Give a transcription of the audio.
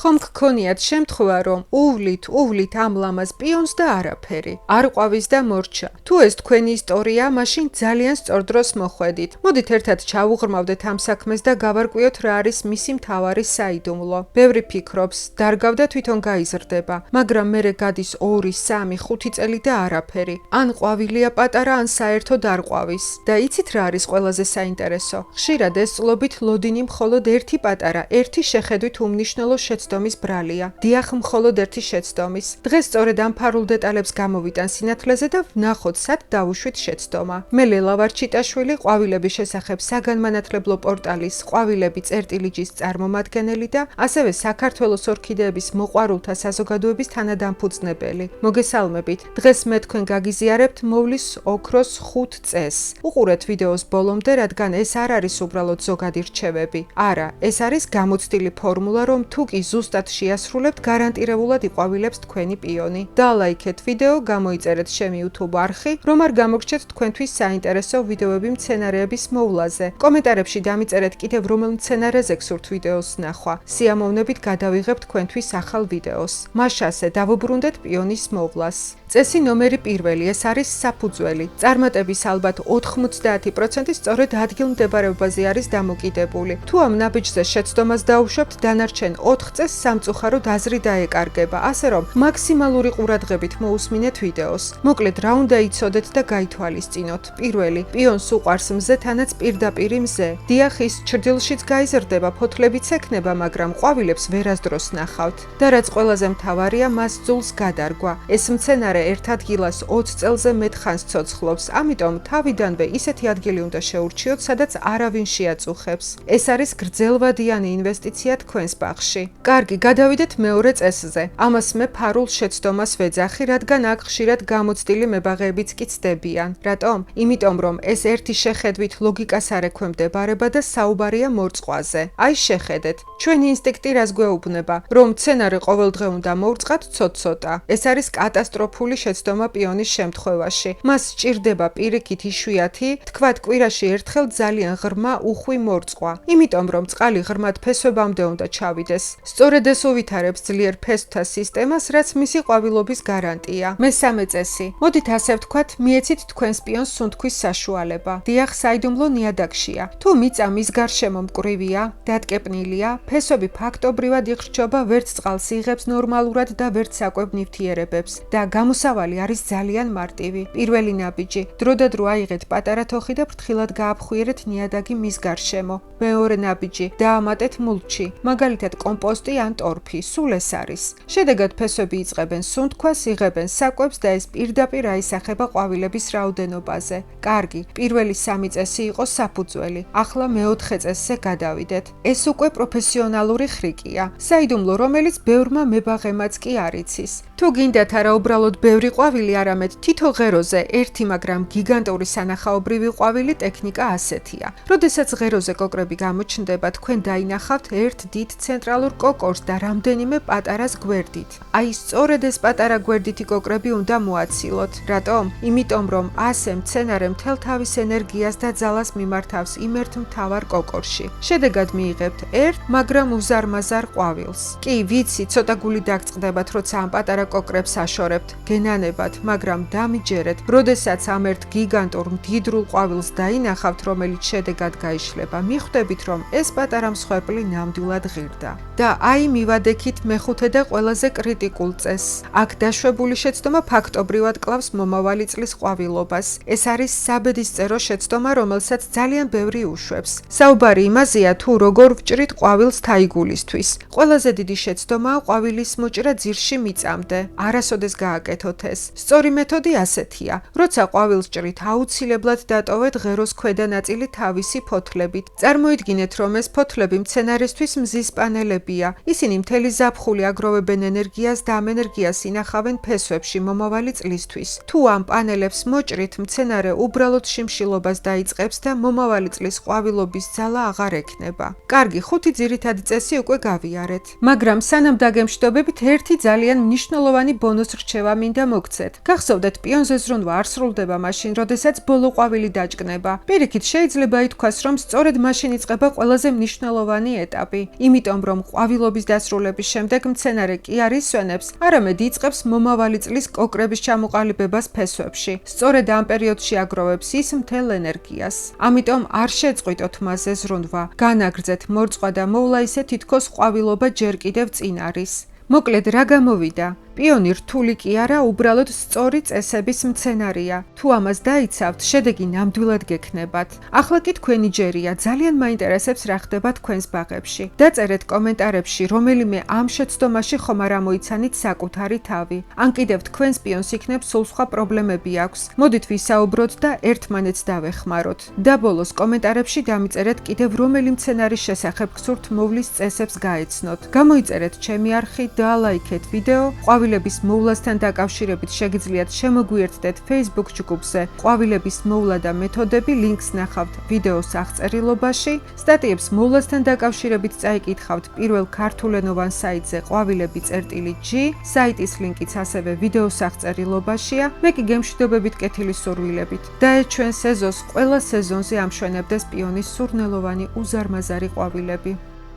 ხომ გქონიათ შემთხვევა, რომ უვლით ამ ლამაზ პიონს და არაფერი, არ ყვავის და მორჩა. თუ ეს თქვენი ისტორია, მაშინ ძალიან სწორ დროს მოხვედით. მოდით ერთად ჩავუღრმავდეთ ამ საქმეს და გავარკვიოთ რა არის მისი მთავარი საიდუმლო. ბევრი ფიქრობს, დარგავ და თვითონ გაიზრდება, მაგრამ მერე გადის 2, 3, 5 წელი და არაფერი. ან ყვავილია პატარა, ან საერთოდ არ ყვავის. და იცით რა არის ყველაზე საინტერესო? ხშირად ეს წლობით ლოდინი მხოლოდ ერთი პატარა, ერთი შეხედვით უმნიშვნელო შეცდომის ბრალია. დიახ, მხოლოდ ერთი შეცდომის. დღეს სწორედ ამ ფარულ დეტალებს გამოვიტან სინათლეზე და ვნახოთ, სად დავუშვით შეცდომა. მე ლელა ვარჩიტაშვილი, ყვავილების შესახებ საგანმანათლებლო პორტალის ყვავილები წერტილიჯის წარმომადგენელი და ასევე საქართველოს ორქიდეების მოყვარულთა საზოგადოების თანადამფუძნებელი. მოგესალმებით. დღეს მე თქვენ გაგიზიარებთ მოვლის ოქროს 5 წესს. უყურეთ ვიდეოს ბოლომდე, რადგან ეს არ არის უბრალოდ ზოგადი რჩევები. არა, ეს არის გამოცდილი ფორმულა, რომ თუ კი ზუსტად შეასრულებთ, გარანტირებულად იყვავილებს თქვენი პიონი. დალაიქეთ ვიდეო, გამოიწერეთ ჩემი YouTube არხი, რომ არ გამოგრჩეთ თქვენთვის საინტერესო ვიდეოები მცენარეების მოვლაზე. კომენტარებში დამიწერეთ კიდევ რომელ მცენარეზე გსურთ ვიდეოს ნახვა. სიამოვნებით გადავიღებ თქვენთვის ახალ ვიდეოს. მაშასე დავუბრუნდეთ პიონის მოვლას. წესი ნომერი 1, ეს არის საფუძველი. წარმატების ალბათ 90% სწორედ ადგილმდებარეობაზე არის დამოკიდებული. თუ ამ ნაბიჯზე შეცდომას დაუშვებთ, დანარჩენ 4 წესს სამწუხაროდ აზრი დაეკარგება, ასე რომ მაქსიმალური ყურადღებით მოусმინეთ ვიდეოს. მოკლედ რა უნდა იცოდეთ და გაითვალისწინოთ. პირველი, პიონს უყვარს მზე, თანაც პირდაპირ მზე. დიახ, ის ჩრდილშიც გაიზრდება, ფოთლებიც ექნება, მაგრამ ყვავილებს ვერასდროს ნახავთ. და რაც ყველაზე მთავარია, მას ძულს გადარგვა. ეს მცენარე ერთ ადგილას 20 წელზე მეტ ხანს ცოცხლობს, ამიტომ თავიდანვე ისეთი ადგილი უნდა შეურჩიოთ, სადაც არავინ შეაწუხებს. ეს არის გრძელვადიანი ინვესტიცია თქვენს ბაღში. კარგი, გადავიდეთ მეორე წესზე. ამას მე ფარულ შეცდომას ვეძახი, რადგან აქ ხშირად გამოცდილი მებაღეებიც კი ცდებიან. რატომ? იმიტომ რომ ეს ერთი შეხედვით ლოგიკას არ ექვემდებარება და საუბარია მორწყვაზე. აი შეხედეთ, ჩვენი ინსტინქტი რას გვეუბნება, რომ მცენარე ყოველდღე უნდა მოვრწყათ ცოტ-ცოტა. ეს არის კატასტროფული შეცდომა პიონის შემთხვევაში. მას სჭირდება პირიქით იშვიათი, თქვათ კვირაში ერთხელ ძალიან ღრმა უხვი მორწყვა. იმიტომ რომ წყალი ღრმად ფესვებამდე უნდა ჩავიდეს. სწორედ ეს უვითარებს ძლიერ ფესვთა სისტემას, რაც მისი ყვავილობის გარანტია. მესამე წესი. მოდით ასე ვთქვათ, მიეცით თქვენს პიონს სუნთქვის საშუალება. დიახ, საიდუმლო ნიადაგშია. თუ მიწა მის გარშემო მკვრივია, დატკეპნილია, ფესვები ფაქტობრივად იხრჩობა, ვერც წყალს იღებს ნორმალურად და ვერც საკვებ ნივთიერებებს და გამოსავალი არის ძალიან მარტივი. პირველი ნაბიჯი, დროდადრო აიღეთ პატარა თოხი და ფრთხილად გააფხვიერეთ ნიადაგი მის გარშემო. მეორე ნაბიჯი, დაამატეთ მულჩი, მაგალითად კომპოსტი ან ტორფი, სულ ეს არის. შედეგად ფესვები იწყებენ სუნთქვას, იღებენ საკვებს და ეს პირდაპირ აისახება ყვავილების რაოდენობაზე. კარგი, პირველი 3 წესი იყო საფუძველი. ახლა მეოთხე წესზე გადავიდეთ. ეს უკვე პროფესიონალური ხრიკია, საიდუმლო, რომელიც ბევრმა მებაღემაც კი არ იცის. თუ გინდათ არა უბრალოდ ბევრი ყვავილი, არამედ თითო ღეროზე ერთი, მაგრამ გიგანტური სანახაობრივი ყვავილი, ტექნიკა ასეთია. როდესაც ღეროზე კოკრები გამოჩნდება, თქვენ დაინახავთ ერთ დიდ ცენტრალურ კოკორს და რამდენიმე პატარას გვერდით. აი სწორედ ეს პატარა გვერდითი კოკრები უნდა მოაცილოთ. რატომ? იმიტომ რომ ასე მცენარე მთელ თავის ენერგიას და ძალას მიმართავს იმ ერთ მთავარ კოკორში. შედეგად მიიღებთ ერთ, მაგრამ უზარმაზარ ყვავილს. კი, ვიცი, ცოტა გული დაგწყდებათ, როცა ამ პატარა კოკრებს აშორებთ. გენანებად, მაგრამ დამიჯერეთ, როდესაც ამ ერთ გიგანტურ მდიდრულ ყვავილს დაინახავთ, რომელიც შედეგად გაიშლება, მიხვდებით, რომ ეს პატარა მსხვერპლი ნამდვილად ღირდა. და აი მივადექით მეხუთე და ყველაზე კრიტიკულ წესს. აქ დაშვებული შეცდომა ფაქტობრივად კლავს მომავალი წლის ყვავილობას. ეს არის საბედისწერო შეცდომა, რომელსაც ძალიან ბევრი უშვებს. საუბარი იმაზეა, თუ როგორ ვჭრით ყვავილს თაიგულისთვის. ყველაზე დიდი შეცდომაა ყვავილის მოჭრა ძირში მიწამდე. არასოდეს გააკეთოთ ეს. სწორი მეთოდი ასეთია. როცა ყვავილს ჭრით, აუცილებლად დატოვეთ ღეროს ქვედა ნაწილი თავისი ფოთლებით. წარმოიდგინეთ, რომ ეს ფოთლები მცენარისთვის მზის პანელებია. ისინი მთელი ზაფხული აგროვებენ ენერგიას და ამ ენერგიას ინახავენ ფესვებში მომავალი წლისთვის. თუ ამ პანელებს მოჭრით, მცენარე უბრალოდ შიმშილობას დაიწყებს და მომავალი წლის ყვავილობის ძალა აღარ ექნება. კარგი, 5 ძირითადი წესი უკვე გავიარეთ. მაგრამ სანამ დაგემშვიდობებით, ერთი ძალიან მნიშვნელოვანი ბონუს რჩევა მინდა მოგცეთ. გახსოვდეთ, პიონზე ზრუნვა არ სრულდება მაშინ, როდესაც ბოლო ყვავილი დაჭკნება. პირიქით, შეიძლება ითქვას, რომ სწორედ მაშინ იწყება ყველაზე მნიშვნელოვანი ეტაპი, იმიტომ რომ ყვავილობის მშენებლობის დასრულების შემდეგ მცენარე კი არ ისვენებს, არამედ იწყებს მომავალი წლის კოკრების ჩამოყალიბებას ფესვებში. სწორედ ამ პერიოდში აგროვებს ის მთელ ენერგიას. ამიტომ არ შეწყვიტოთ მასზე ზრუნვა. განაგრძეთ მორწყვა და მოვლა ისე თითქოს ყვავილობა ჯერ კიდევ წინ არის. მოკლედ რა გამოვიდა? პიონი რთული კი არა, უბრალოდ სწორი წესების მცენარეა. თუ ამას დაიცავთ, შედეგი ნამდვილად გექნებათ. ახლა კი თქვენი ჯერია, ძალიან მაინტერესებს რა ხდება თქვენს ბაღებში. დაწერეთ კომენტარებში, რომელიმე ამ შეცდომაში ხომ არ ამოიცანით საკუთარი თავი. ან კიდევ თქვენს პიონს იქნებ სულ სხვა პრობლემები აქვს. მოდით ვისაუბროთ და ერთმანეთს დავეხმაროთ. და ბოლოს კომენტარებში დამიწერეთ კიდევ რომელი მცენარის შესახებ გსურთ მოვლის წესებს გაეცნოთ. გამოიწერეთ ჩემი არხი და ლაიქეთ ვიდეო. ყვავილების მოვლასთან დაკავშირებით შეგიძლიათ შემოგვიერთდეთ Facebook ჯგუფზე ყვავილების მოვლა და მეთოდები, ლინკს ნახავთ ვიდეოს აღწერილობაში. სტატიებს მოვლასთან დაკავშირებით წაიკითხავთ პირველ ქართულენოვან საიტზე ყვავილები.g, საიტის ლინკიც ასევე ვიდეოს აღწერილობაშია. მე კი გემშვიდობებით კეთილი სურვილებით. დაეჩვენ სეზონს ყველა სეზონზე ამშვენებდეს პიონის სურნელოვანი უზარმაზარი ყვავილები.